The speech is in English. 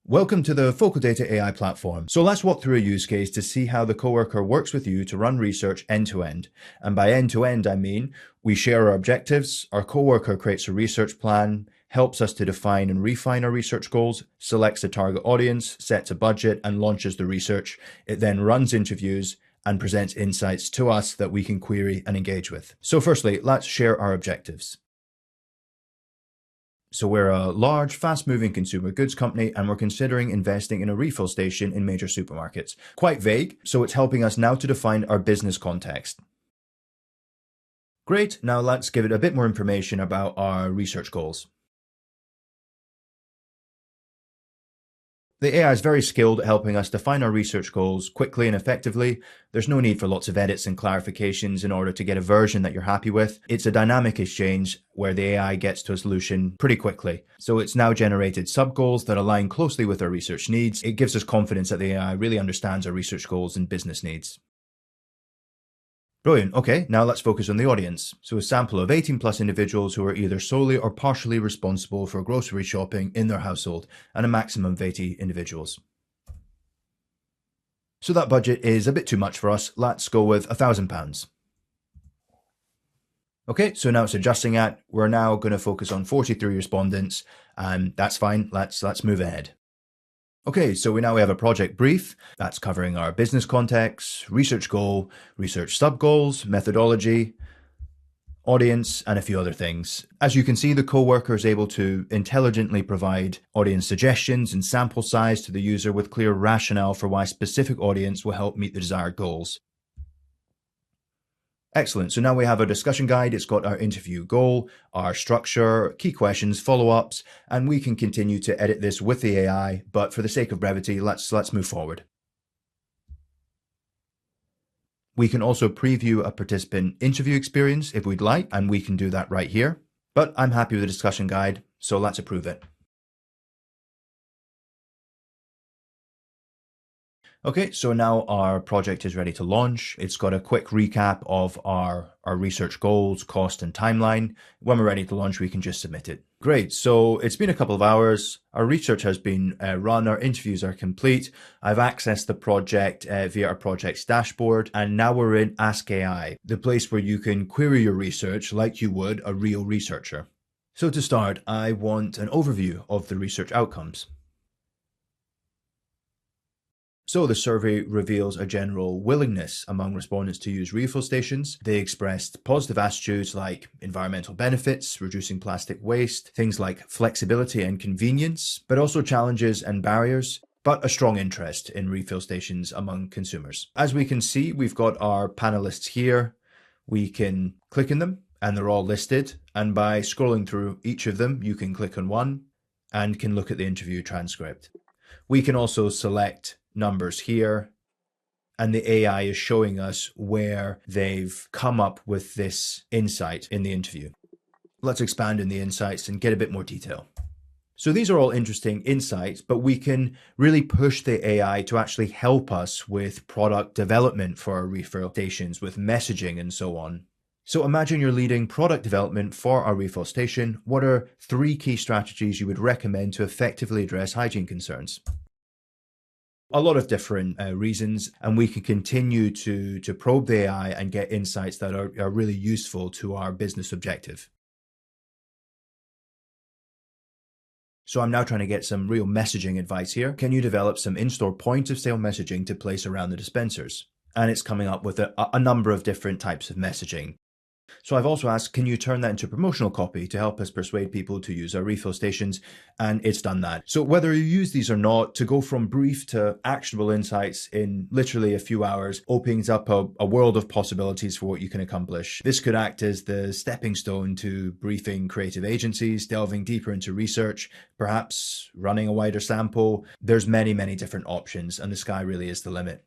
Welcome to the Focaldata AI platform. So let's walk through a use case to see how the coworker works with you to run research end to end. And by end to end, I mean we share our objectives, our coworker creates a research plan, helps us to define and refine our research goals, selects a target audience, sets a budget, and launches the research. It then runs interviews and presents insights to us that we can query and engage with. So firstly, let's share our objectives. So we're a large, fast-moving consumer goods company, and we're considering investing in a refill station in major supermarkets. Quite vague, so it's helping us now to define our business context. Great, now let's give it a bit more information about our research goals. The AI is very skilled at helping us define our research goals quickly and effectively. There's no need for lots of edits and clarifications in order to get a version that you're happy with. It's a dynamic exchange where the AI gets to a solution pretty quickly. So it's now generated sub-goals that align closely with our research needs. It gives us confidence that the AI really understands our research goals and business needs. Brilliant. Okay, now let's focus on the audience. So a sample of 18 plus individuals who are either solely or partially responsible for grocery shopping in their household, and a maximum of 80 individuals. So that budget is a bit too much for us. Let's go with £1,000. Okay, so now it's adjusting at, we're now going to focus on 43 respondents, and that's fine. Let's move ahead. Okay, so we have a project brief that's covering our business context, research goal, research sub-goals, methodology, audience, and a few other things. As you can see, the coworker is able to intelligently provide audience suggestions and sample size to the user with clear rationale for why a specific audience will help meet the desired goals. Excellent. So now we have a discussion guide. It's got our interview goal, our structure, key questions, follow-ups, and we can continue to edit this with the AI. But for the sake of brevity, let's move forward. We can also preview a participant interview experience if we'd like, and we can do that right here. But I'm happy with the discussion guide, so let's approve it. Okay, so now our project is ready to launch. It's got a quick recap of our research goals, cost, and timeline. When we're ready to launch, we can just submit it. Great, so it's been a couple of hours. Our research has been run, our interviews are complete. I've accessed the project via our project's dashboard, and now we're in Ask AI, the place where you can query your research like you would a real researcher. So to start, I want an overview of the research outcomes. So the survey reveals a general willingness among respondents to use refill stations. They expressed positive attitudes like environmental benefits, reducing plastic waste, things like flexibility and convenience, but also challenges and barriers, but a strong interest in refill stations among consumers. As we can see, we've got our panelists here. We can click on them and they're all listed. And by scrolling through each of them, you can click on one and can look at the interview transcript. We can also select numbers here, and the AI is showing us where they've come up with this insight in the interview. Let's expand in the insights and get a bit more detail. So these are all interesting insights, but we can really push the AI to actually help us with product development for our refill stations, with messaging and so on. So imagine you're leading product development for our refill station. What are 3 key strategies you would recommend to effectively address hygiene concerns? A lot of different reasons, and we can continue to probe the AI and get insights that are really useful to our business objective. So I'm now trying to get some real messaging advice here. Can you develop some in-store point of sale messaging to place around the dispensers? And it's coming up with a number of different types of messaging. So I've also asked, can you turn that into promotional copy to help us persuade people to use our refill stations? And it's done that. So whether you use these or not, to go from brief to actionable insights in literally a few hours opens up a world of possibilities for what you can accomplish. This could act as the stepping stone to briefing creative agencies, delving deeper into research, perhaps running a wider sample. There's many, many different options, and the sky really is the limit.